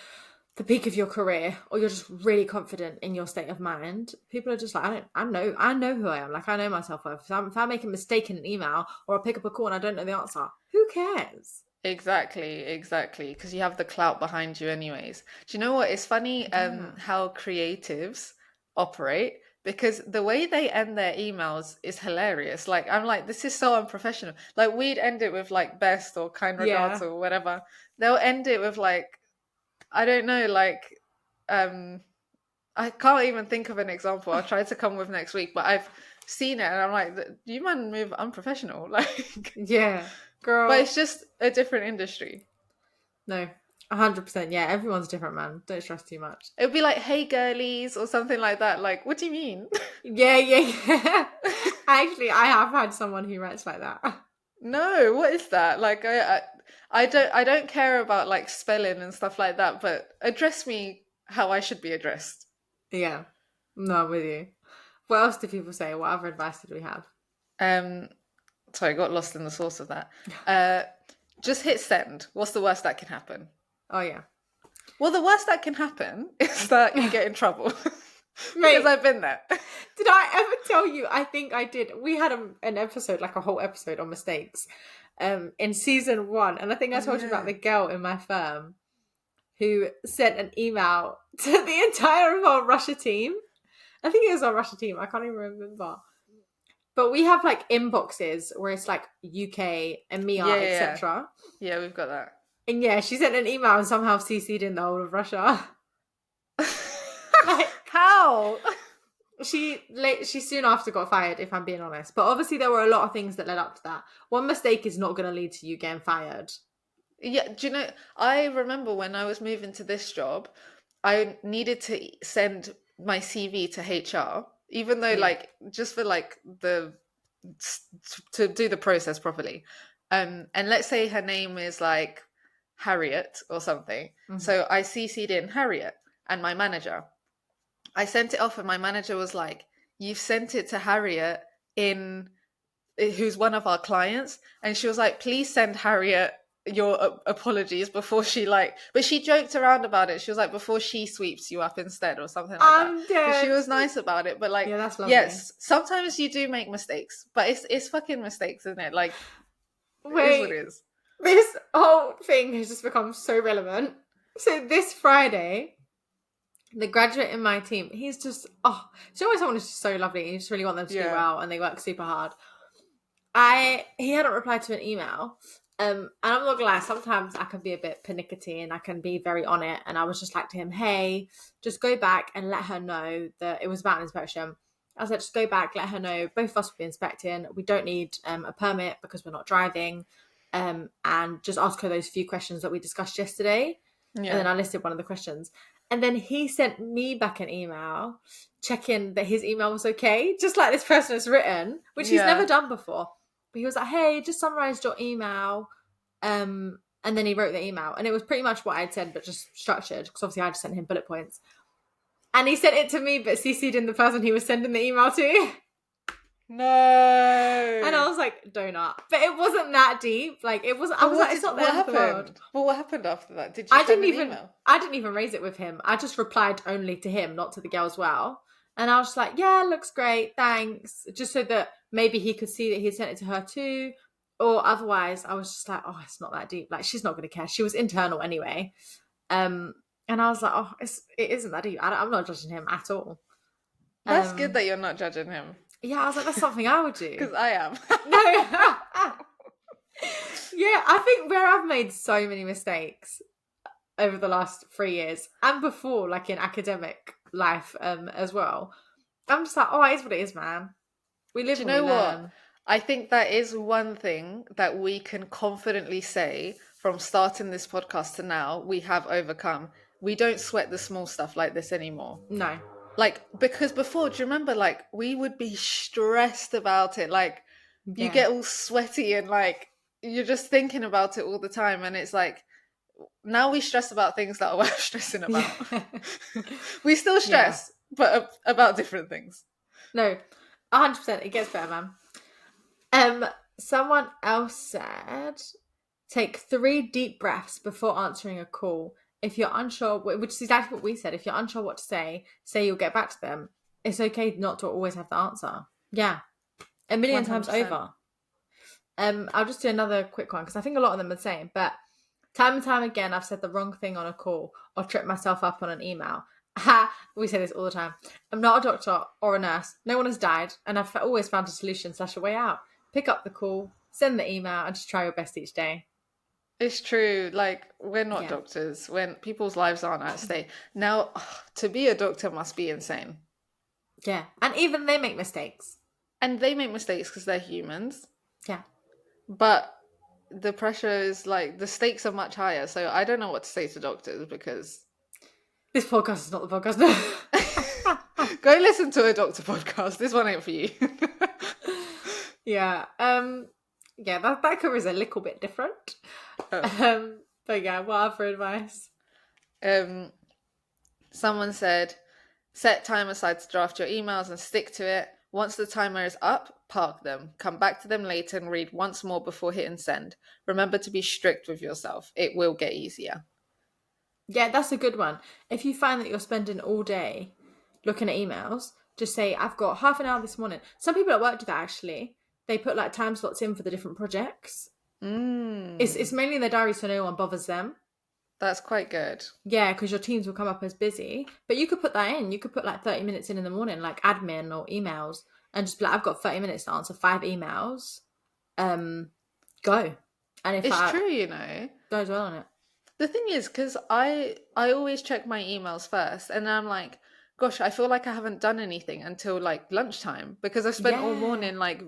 S2: the peak of your career, or you're just really confident in your state of mind, people are just like, I know who I am. Like, I know myself. If I make a mistake in an email or I pick up a call and I don't know the answer, who cares?
S1: Exactly. Because you have the clout behind you, anyways. Do you know what? It's funny
S2: Yeah.
S1: how creatives operate because the way they end their emails is hilarious. Like, I'm like, this is so unprofessional. Like, we'd end it with like best or kind regards
S2: Yeah.
S1: or whatever. They'll end it with like, I don't know, like, um, I can't even think of an example. I'll try to come with next week, but I've seen it and I'm like, you man move unprofessional. Like,
S2: Yeah.
S1: but
S2: Girl.
S1: it's just a different industry.
S2: No. 100%. Yeah, everyone's different, man. Don't stress too much.
S1: It would be like, hey girlies, or something like that. Like, what do you mean?
S2: Yeah. Actually, I have had someone who writes like that.
S1: No, what is that? Like, I don't care about like spelling and stuff like that, but address me how I should be addressed.
S2: Yeah. No, I'm with you. What else do people say? What other advice did we have?
S1: Um, sorry, I got lost in the source of that. Uh, just hit send. What's the worst that can happen?
S2: Oh, yeah.
S1: Well, the worst that can happen is that you get in trouble.
S2: Mate,
S1: Because I've been there.
S2: did I ever tell you? I think I did. We had an episode, like a whole episode on mistakes, in season 1, and I think I
S1: Oh,
S2: told you about
S1: yeah.
S2: the girl in my firm who sent an email to the entire of our Russia team. I think it was our Russia team. I can't even remember. But we have like inboxes where it's like UK, EMEA,
S1: Yeah.
S2: etc.
S1: Yeah, we've got that.
S2: And yeah, she sent an email and somehow CC'd in the whole of Russia. Like,
S1: How?
S2: she soon after got fired, if I'm being honest. But obviously there were a lot of things that led up to that. One mistake is not going to lead to you getting fired.
S1: Yeah, do you know, I remember when I was moving to this job, I needed to send my CV to HR, even though
S2: Yeah.
S1: like just for like to do the process properly. And let's say her name is like Harriet or something.
S2: Mhm.
S1: So I CC'd in Harriet and my manager. I sent it off and my manager was like, "You've sent it to Harriet in who's one of our clients," and she was like, "Please send Harriet your apologies before she like," but she joked around about it. She was like, "Before she sweeps you up instead," or something like that.
S2: I'm
S1: So she
S2: dead.
S1: was nice about it, but like,
S2: Yeah, that's lovely.
S1: yes, sometimes you do make mistakes, but it's fucking mistakes, isn't it? Like, it is what
S2: Wait,
S1: it is.
S2: this whole thing has just become so relevant. So this Friday, the graduate in my team, he's just, do you know when someone is just so lovely? You just really want them to do
S1: Yeah.
S2: well and they work super hard. He hadn't replied to an email. And I'm not gonna lie, sometimes I can be a bit pernickety and I can be very on it. And I was just like to him, hey, just go back and let her know that it was about an inspection. I said, just go back, let her know both of us will be inspecting. We don't need a permit because we're not driving. And just ask her those few questions that we discussed yesterday.
S1: Yeah.
S2: And then I listed one of the questions. And then he sent me back an email checking that his email was okay, just like this person has written, which he's
S1: Yeah.
S2: never done before. But he was like, hey, just summarised your email. And then he wrote the email. And it was pretty much what I'd said, but just structured, because obviously I just sent him bullet points. And he sent it to me, but CC'd in the person he was sending the email to.
S1: No.
S2: And I was like, donut. But it wasn't that deep. Like, it wasn't. I was like, it's not the end of the world.
S1: Well, what happened after that? Did you send an email?
S2: I didn't even raise it with him. I just replied only to him, not to the girl as well. And I was just like, yeah, looks great, thanks. Just so that maybe he could see that he sent it to her too. Or otherwise, I was just like, oh, it's not that deep. Like, she's not going to care. She was internal anyway. And I was like, oh, it isn't that deep. I'm not judging him at all.
S1: That's good that you're not judging him.
S2: Yeah, I was like, that's something I would do.
S1: Because I am.
S2: No. Yeah, I think where I've made so many mistakes over the last 3 years and before, like in academic life as well, I'm just like, oh, it is what it is, man. We live.
S1: Do you
S2: and
S1: know
S2: we
S1: what?
S2: learn.
S1: I think that is one thing that we can confidently say from starting this podcast to now, we have overcome. We don't sweat the small stuff like this anymore.
S2: No.
S1: Like, because before, do you remember, like, we would be stressed about it. Like, you
S2: Yeah.
S1: get all sweaty and, like, you're just thinking about it all the time. And it's like, now we stress about things that are worth stressing about.
S2: Yeah.
S1: We still stress, but about different things.
S2: No, 100%. It gets better, man. Someone else said, take 3 deep breaths before answering a call. If you're unsure, which is exactly what we said, if you're unsure what to say you'll get back to them. It's okay not to always have the answer. Yeah. A million times
S1: 100%.
S2: over. I'll just do another quick one because I think a lot of them are the same. But time and time again, I've said the wrong thing on a call or tripped myself up on an email. We say this all the time. I'm not a doctor or a nurse. No one has died, and I've always found a solution / a way out. Pick up the call, send the email, and just try your best each day.
S1: It's true. Like, we're not doctors. When people's lives aren't at stake. Now, to be a doctor must be insane.
S2: Yeah. And even they make mistakes.
S1: And they make mistakes because they're humans.
S2: Yeah.
S1: But the pressure is like, the stakes are much higher. So I don't know what to say to doctors because...
S2: This podcast is not the podcast. No.
S1: Go listen to a doctor podcast. This one ain't for you.
S2: Yeah. Yeah, that cover is a little bit different. Oh. But yeah, what other advice?
S1: Someone said, set time aside to draft your emails and stick to it. Once the timer is up, park them. Come back to them later and read once more before hitting send. Remember to be strict with yourself. It will get easier.
S2: Yeah, that's a good one. If you find that you're spending all day looking at emails, just say, I've got half an hour this morning. Some people at work do that, actually. They put like time slots in for the different projects. It's mainly in their diary so no one bothers them.
S1: That's quite good.
S2: Yeah, because your teams will come up as busy. But you could put that in. You could put like 30 minutes in the morning, like admin or emails, and just be like, I've got 30 minutes to answer 5 emails. Go. And if
S1: it's true, you know.
S2: Goes well on it.
S1: The thing is, because I always check my emails first, and I'm like, gosh, I feel like I haven't done anything until like lunchtime because I spent all morning like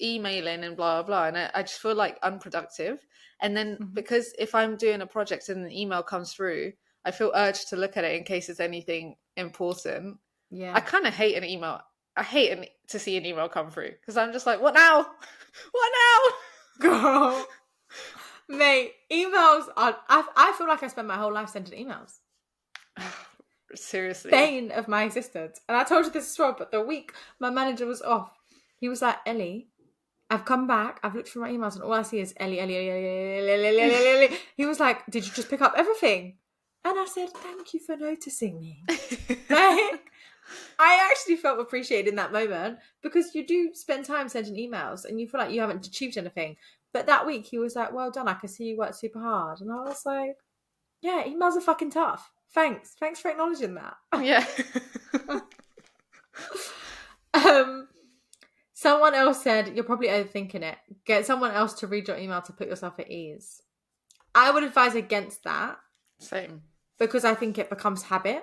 S1: emailing and blah, blah, blah. And I just feel like unproductive. And then because if I'm doing a project and an email comes through, I feel urged to look at it in case it's anything important.
S2: Yeah.
S1: I kind of hate an email. I hate to see an email come through because I'm just like, what now? What now?
S2: Girl. Mate, emails are... I feel like I spend my whole life sending emails.
S1: Seriously.
S2: Bane of my existence. And I told you this as well, but the week my manager was off, he was like, Ellie, I've come back, I've looked through my emails and all I see is Ellie, Ellie, Ellie, Ellie, Ellie, Ellie, Ellie, Ellie. He was like, did you just pick up everything? And I said, thank you for noticing me. Like, I actually felt appreciated in that moment because you do spend time sending emails and you feel like you haven't achieved anything. But that week he was like, well done, I can see you worked super hard. And I was like, yeah, emails are fucking tough. Thanks for acknowledging that.
S1: Yeah.
S2: Someone else said, you're probably overthinking it. Get someone else to read your email to put yourself at ease. I would advise against that.
S1: Same.
S2: Because I think it becomes habit.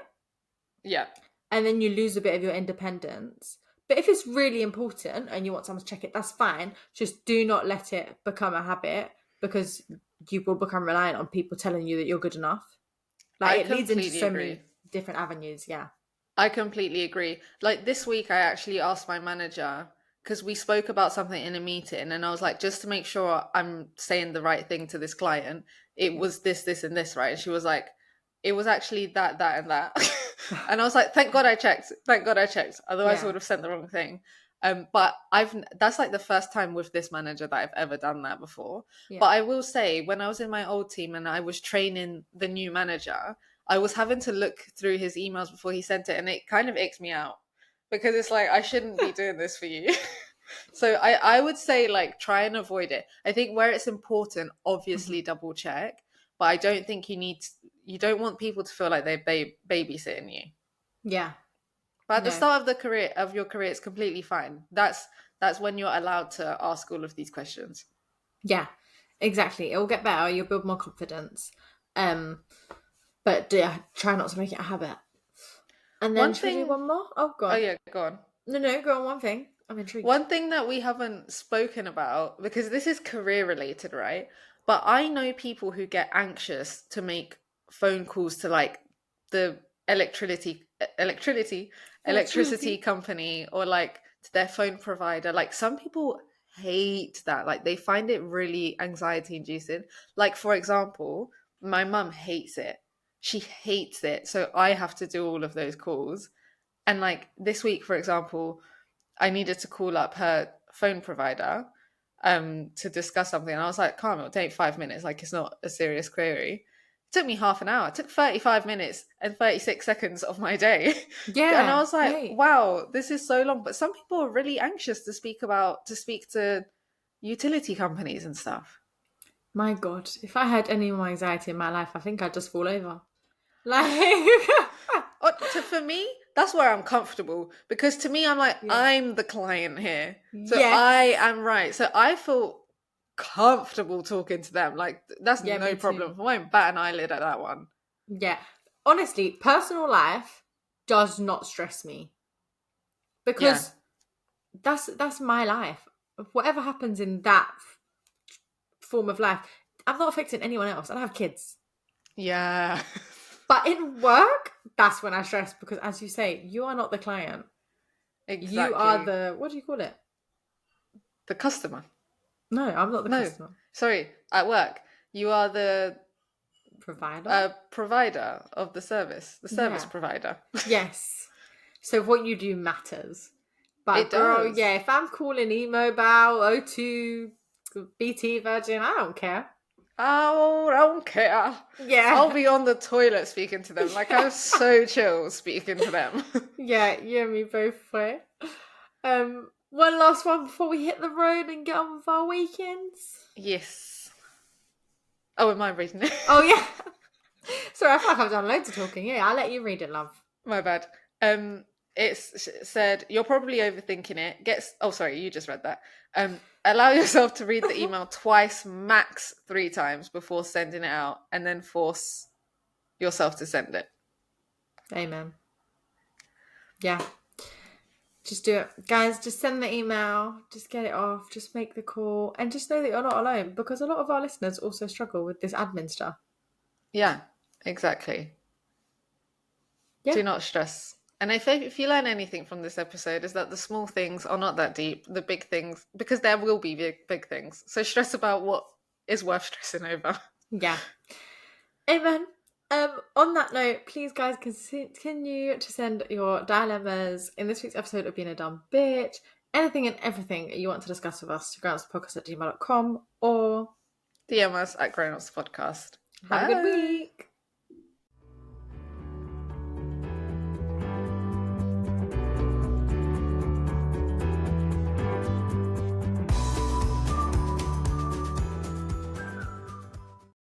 S1: Yeah.
S2: And then you lose a bit of your independence. But if it's really important and you want someone to check it, that's fine. Just do not let it become a habit because you will become reliant on people telling you that you're good enough. Like, it leads into so many different avenues, yeah.
S1: I completely agree. Like, this week I actually asked my manager, because we spoke about something in a meeting, and I was like, just to make sure I'm saying the right thing to this client, it was this, and this, right? And she was like, it was actually that, and that. And I was like, thank God I checked. Otherwise I would have sent the wrong thing. But that's like the first time with this manager that I've ever done that before. Yeah. But I will say, when I was in my old team and I was training the new manager, I was having to look through his emails before he sent it, and it kind of icks me out because it's like, I shouldn't be doing this for you. So I would say, like, try and avoid it. I think where it's important, obviously double check, but I don't think you don't want people to feel like they're babysitting you. Yeah. But at the start of your career, it's completely fine. That's when you're allowed to ask all of these questions.
S2: Yeah, exactly. It will get better. You'll build more confidence. But yeah, try not to make it a habit. And then should we do one more? Oh, God.
S1: Oh, yeah, go on.
S2: No, go on, one thing. I'm intrigued.
S1: One thing that we haven't spoken about, because this is career related, right? But I know people who get anxious to make phone calls to, like, the electricity company, or like to their phone provider. Like, some people hate that. Like, they find it really anxiety inducing. Like, for example, my mum hates it. She hates it. So I have to do all of those calls. And like this week, for example, I needed to call up her phone provider to discuss something. And I was like, calm, it'll take 5 minutes. Like, it's not a serious query. It took me half an hour. It took 35 minutes and 36 seconds of my day. And I
S2: Yeah.
S1: was like,
S2: Hey.
S1: wow, this is so long. But some people are really anxious to speak to utility companies and stuff.
S2: My God, if I had any more anxiety in my life, I think I'd just fall over. Like,
S1: For me, that's where I'm comfortable, because to me, I'm like,
S2: yeah.
S1: I'm the client here. So
S2: Yes.
S1: I am right. So I feel comfortable talking to them. Like, that's
S2: Yeah,
S1: no
S2: me
S1: problem.
S2: too.
S1: I won't bat an eyelid at that one.
S2: Yeah. Honestly, personal life does not stress me
S1: Yeah.
S2: because that's my life. Whatever happens in that form of life, I'm not affecting anyone else. I don't have kids.
S1: Yeah.
S2: But in work, that's when I stress because, as you say, you are not the client. You are
S1: Exactly.
S2: the, what do you call it?
S1: The customer.
S2: No, I'm not the
S1: No.
S2: customer.
S1: Sorry. At work, you are the
S2: Provider?
S1: provider of the service
S2: Yeah.
S1: provider.
S2: Yes. So what you do matters.
S1: It
S2: But girl,
S1: does.
S2: yeah, if I'm calling eMobile, O2, BT, Virgin, I don't care.
S1: Oh, I don't care. I'll
S2: Yeah.
S1: be on the toilet speaking to them. Like, I'm so chill speaking to them.
S2: Yeah, you and me both, way. One last one before we hit the road and get on with our weekends.
S1: Yes. Oh, am I reading it?
S2: Oh yeah. Sorry, I feel like I've done loads of talking. Yeah, I'll let you read it, love.
S1: My bad. It's said you're probably overthinking it. Oh, sorry, you just read that. Allow yourself to read the email twice, max 3 times before sending it out, and then force yourself to send it.
S2: Amen. Yeah. Just do it. Guys, just send the email, just get it off, just make the call, and just know that you're not alone because a lot of our listeners also struggle with this admin stuff.
S1: Yeah, exactly.
S2: Yeah.
S1: Do not stress. And if you learn anything from this episode, is that the small things are not that deep. The big things, because there will be big things. So stress about what is worth stressing over.
S2: Yeah. Amen. On that note, please, guys, continue to send your dilemmas in this week's episode of Being a Dumb Bitch. Anything and everything you want to discuss with us to grownupspodcast@gmail.com or
S1: DM us at Grown Ups Podcast.
S2: have a good
S1: Bye.
S2: week.